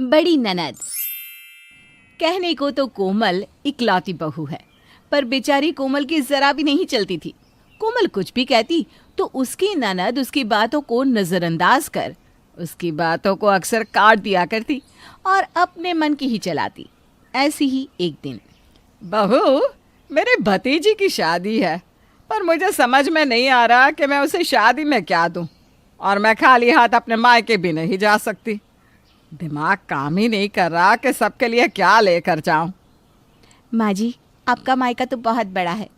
बड़ी ननद। कहने को तो कोमल इकलौती बहू है, पर बेचारी कोमल की जरा भी नहीं चलती थी। कोमल कुछ भी कहती तो उसकी ननद उसकी बातों को नजरअंदाज कर उसकी बातों को अक्सर काट दिया करती और अपने मन की ही चलाती। ऐसी ही एक दिन, बहू, मेरे भतीजी की शादी है, पर मुझे समझ में नहीं आ रहा कि मैं उसे शादी में क्या दूं, और मैं खाली हाथ अपने मायके भी नहीं जा सकती। दिमाग काम ही नहीं कर रहा कि सबके लिए क्या लेकर जाऊं। माँ जी, आपका मायका तो बहुत बड़ा है।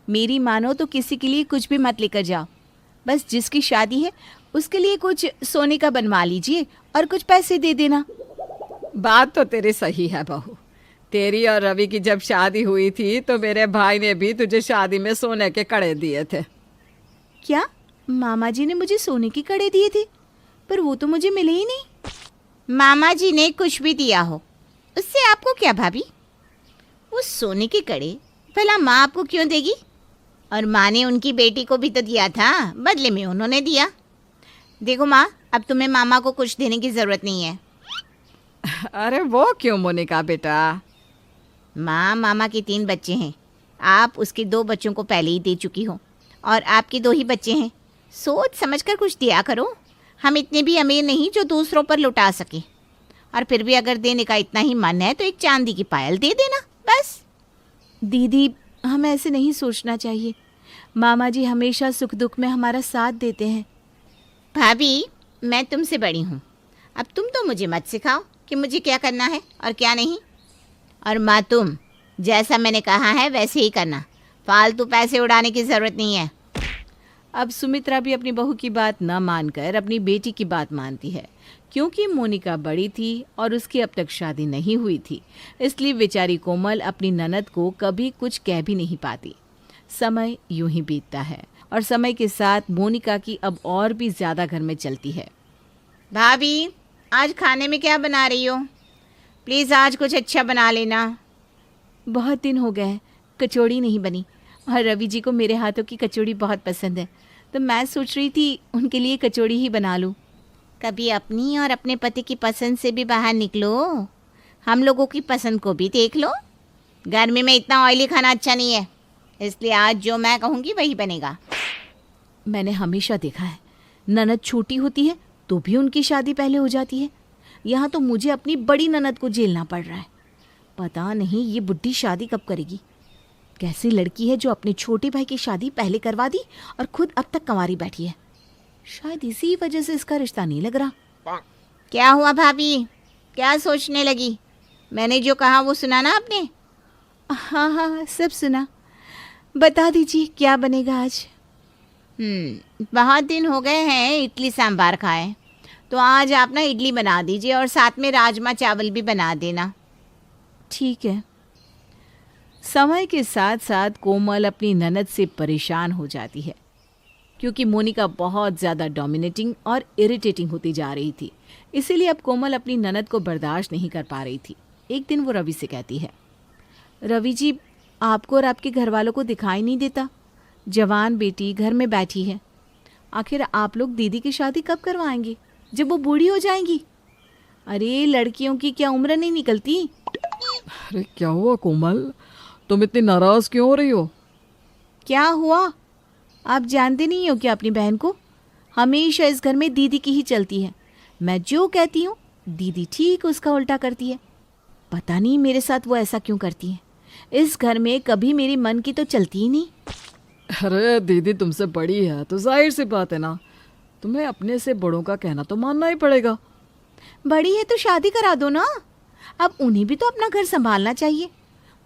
मेरी मानो तो किसी के लिए कुछ भी मत लेकर जाओ। बस जिसकी शादी है उसके लिए कुछ सोने का बनवा लीजिए और कुछ पैसे दे देना। बात तो तेरी सही है बहू। तेरी और रवि की जब शादी हुई थी तो मेरे भाई ने भी तुझे शादी में सोने के कड़े दिए थे। क्या मामा जी ने मुझे सोने के कड़े दिए थे? पर वो तो मुझे मिले ही नहीं। मामा जी ने कुछ भी दिया हो, उससे आपको क्या भाभी? वो सोने के कड़े भला माँ आपको क्यों देगी? और माँ ने उनकी बेटी को भी तो दिया था, बदले में उन्होंने दिया। देखो माँ, अब तुम्हें मामा को कुछ देने की ज़रूरत नहीं है। अरे वो क्यों मोनिका बेटा? माँ, मामा के 3 बच्चे हैं। आप उसके 2 बच्चों को पहले ही दे चुकी हो और आपके 2 ही बच्चे हैं। सोच समझ कर कुछ दिया करो। हम इतने भी अमीर नहीं जो दूसरों पर लुटा सके। और फिर भी अगर देने का इतना ही मन है तो एक चांदी की पायल दे देना, बस। दीदी, हमें ऐसे नहीं सोचना चाहिए। मामा जी हमेशा सुख दुख में हमारा साथ देते हैं। भाभी, मैं तुमसे बड़ी हूँ। अब तुम तो मुझे मत सिखाओ कि मुझे क्या करना है और क्या नहीं। और माँ, तुम जैसा मैंने कहा है वैसे ही करना। फालतू पैसे उड़ाने की ज़रूरत नहीं है। अब सुमित्रा भी अपनी बहू की बात न मानकर अपनी बेटी की बात मानती है। क्योंकि मोनिका बड़ी थी और उसकी अब तक शादी नहीं हुई थी, इसलिए बेचारी कोमल अपनी ननद को कभी कुछ कह भी नहीं पाती। समय यूं ही बीतता है और समय के साथ मोनिका की अब और भी ज़्यादा घर में चलती है। भाभी, आज खाने में क्या बना रही हो? प्लीज़ आज कुछ अच्छा बना लेना। बहुत दिन हो गए हैं, कचौड़ी नहीं बनी और रवि जी को मेरे हाथों की कचौड़ी बहुत पसंद है, तो मैं सोच रही थी उनके लिए कचौड़ी ही बना लूँ। कभी अपनी और अपने पति की पसंद से भी बाहर निकलो। हम लोगों की पसंद को भी देख लो। गर्मी में इतना ऑयली खाना अच्छा नहीं है, इसलिए आज जो मैं कहूँगी वही बनेगा। मैंने हमेशा देखा है, ननद छोटी होती है तो भी उनकी शादी पहले हो जाती है। यहाँ तो मुझे अपनी बड़ी ननद को झेलना पड़ रहा है। पता नहीं ये बुढ़ी शादी कब करेगी। कैसी लड़की है जो अपने छोटे भाई की शादी पहले करवा दी और खुद अब तक कंवारी बैठी है। शायद इसी वजह से इसका रिश्ता नहीं लग रहा। क्या हुआ भाभी, क्या सोचने लगी? मैंने जो कहा वो सुना ना आपने? हाँ हाँ, सब सुना। बता दीजिए क्या बनेगा आज? बहुत दिन हो गए हैं इडली सांभार खाए, तो आज आप ना इडली बना दीजिए और साथ में राजमा चावल भी बना देना। ठीक है। समय के साथ साथ कोमल अपनी ननद से परेशान हो जाती है, क्योंकि मोनिका बहुत ज़्यादा डोमिनेटिंग और इरिटेटिंग होती जा रही थी। इसीलिए अब कोमल अपनी ननद को बर्दाश्त नहीं कर पा रही थी। एक दिन वो रवि से कहती है, रवि जी, आपको और आपके घर वालों को दिखाई नहीं देता? जवान बेटी घर में बैठी है। आखिर आप लोग दीदी की शादी कब करवाएंगे, जब वो बूढ़ी हो जाएंगी? अरे लड़कियों की क्या उम्र नहीं निकलती? अरे क्या हुआ कोमल, तुम इतनी नाराज क्यों हो रही हो? क्या हुआ? आप जानते नहीं हो क्या अपनी बहन को? हमेशा इस घर में दीदी की ही चलती है। मैं जो कहती हूँ दीदी ठीक उसका उल्टा करती है। पता नहीं मेरे साथ वो ऐसा क्यों करती है। इस घर में कभी मेरे मन की तो चलती ही नहीं। अरे दीदी तुमसे बड़ी है तो जाहिर सी बात है ना, तुम्हें अपने से बड़ों का कहना तो मानना ही पड़ेगा। बड़ी है तो शादी करा दो ना। अब उन्हें भी तो अपना घर संभालना चाहिए।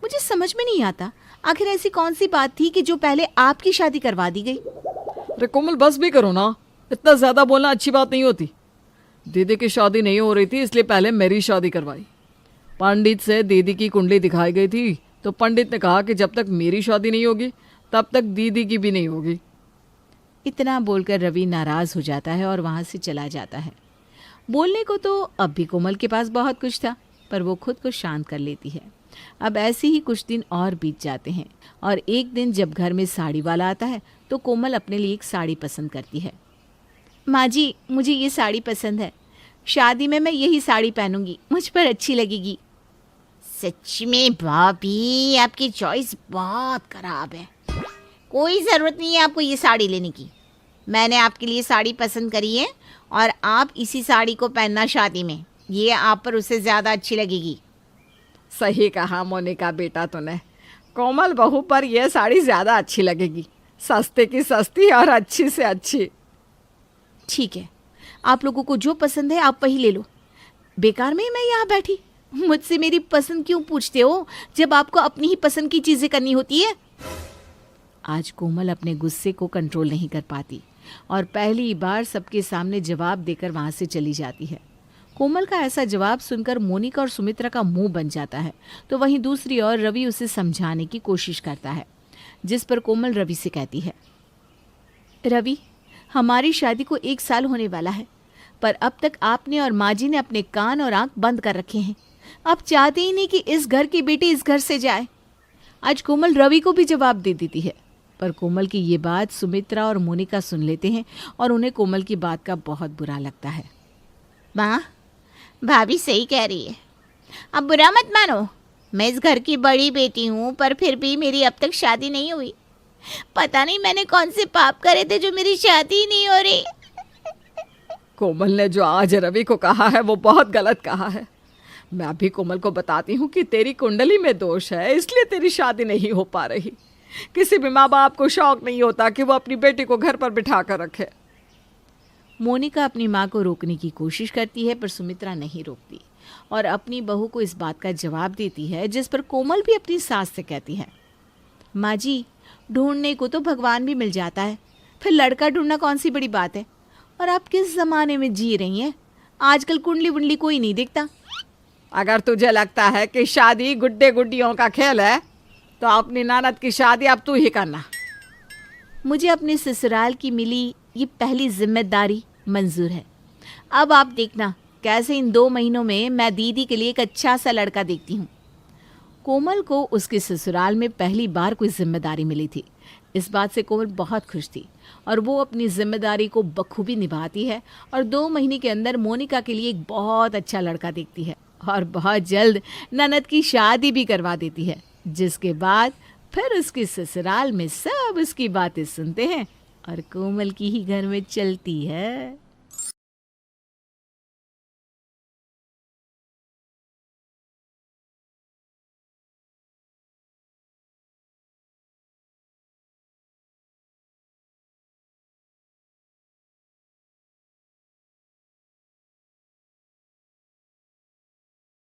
मुझे समझ में नहीं आता, आखिर ऐसी कौन सी बात थी कि जो पहले आपकी शादी करवा दी गई? अरे कोमल बस भी करो ना, इतना ज़्यादा बोलना अच्छी बात नहीं होती। दीदी की शादी नहीं हो रही थी इसलिए पहले मेरी शादी करवाई। पंडित से दीदी की कुंडली दिखाई गई थी तो पंडित ने कहा कि जब तक मेरी शादी नहीं होगी तब तक दीदी की भी नहीं होगी। इतना बोलकर रवि नाराज हो जाता है और वहाँ से चला जाता है। बोलने को तो अब भी कोमल के पास बहुत कुछ था, पर वो खुद को शांत कर लेती है। अब ऐसे ही कुछ दिन और बीत जाते हैं और एक दिन जब घर में साड़ी वाला आता है तो कोमल अपने लिए एक साड़ी पसंद करती है। माँ जी, मुझे ये साड़ी पसंद है, शादी में मैं यही साड़ी पहनूंगी, मुझ पर अच्छी लगेगी। सच में भाभी, आपकी चॉइस बहुत खराब है। कोई ज़रूरत नहीं है आपको ये साड़ी लेने की। मैंने आपके लिए साड़ी पसंद करी है और आप इसी साड़ी को पहनना शादी में। ये आप पर उससे ज़्यादा अच्छी लगेगी। सही कहा मोनिका बेटा तूने। कोमल बहू पर यह साड़ी ज़्यादा अच्छी लगेगी, सस्ते की सस्ती और अच्छी से अच्छी। ठीक है, आप लोगों को जो पसंद है आप वही ले लो। बेकार में मैं यहाँ बैठी, मुझसे मेरी पसंद क्यों पूछते हो जब आपको अपनी ही पसंद की चीज़ें करनी होती है। आज कोमल अपने गुस्से को कंट्रोल नहीं कर पाती और पहली बार सबके सामने जवाब देकर वहाँ से चली जाती है। कोमल का ऐसा जवाब सुनकर मोनिका और सुमित्रा का मुंह बन जाता है, तो वहीं दूसरी ओर रवि उसे समझाने की कोशिश करता है, जिस पर कोमल रवि से कहती है, रवि, हमारी शादी को 1 साल होने वाला है, पर अब तक आपने और माँ जी ने अपने कान और आंख बंद कर रखे हैं। आप चाहते ही नहीं कि इस घर की बेटी इस घर से जाए। आज कोमल रवि को भी जवाब दे देती है, पर कोमल की ये बात सुमित्रा और मोनिका सुन लेते हैं और उन्हें कोमल की बात का बहुत बुरा लगता है। माँ, भाभी सही कह रही है, अब बुरा मत मानो। मैं इस घर की बड़ी बेटी हूँ, पर फिर भी मेरी अब तक शादी नहीं हुई। पता नहीं मैंने कौन से पाप करे थे जो मेरी शादी ही नहीं हो रही। कोमल ने जो आज रवि को कहा है वो बहुत गलत कहा है। मैं अभी कोमल को बताती हूँ कि तेरी कुंडली में दोष है, इसलिए तेरी शादी नहीं हो पा रही। किसी भी माँ बाप को शौक नहीं होता कि वो अपनी बेटी को घर पर बिठा कर रखे। मोनिका अपनी माँ को रोकने की कोशिश करती है, पर सुमित्रा नहीं रोकती और अपनी बहू को इस बात का जवाब देती है, जिस पर कोमल भी अपनी सास से कहती है, माँ जी, ढूंढने को तो भगवान भी मिल जाता है, फिर लड़का ढूंढना कौन सी बड़ी बात है। और आप किस ज़माने में जी रही हैं? आजकल कुंडली वुंडली कोई नहीं देखता। अगर तुझे लगता है कि शादी गुड्डे गुड्डियों का खेल है, तो अपनी ननद की शादी अब तू ही करना। मुझे अपने ससुराल की मिली ये पहली जिम्मेदारी मंजूर है। अब आप देखना कैसे इन 2 महीनों में मैं दीदी के लिए एक अच्छा सा लड़का देखती हूँ। कोमल को उसके ससुराल में पहली बार कोई जिम्मेदारी मिली थी। इस बात से कोमल बहुत खुश थी और वो अपनी जिम्मेदारी को बखूबी निभाती है और 2 महीने के अंदर मोनिका के लिए एक बहुत अच्छा लड़का देखती है और बहुत जल्द ननद की शादी भी करवा देती है, जिसके बाद फिर उसके ससुराल में सब उसकी बातें सुनते हैं और कोमल की ही घर में चलती है।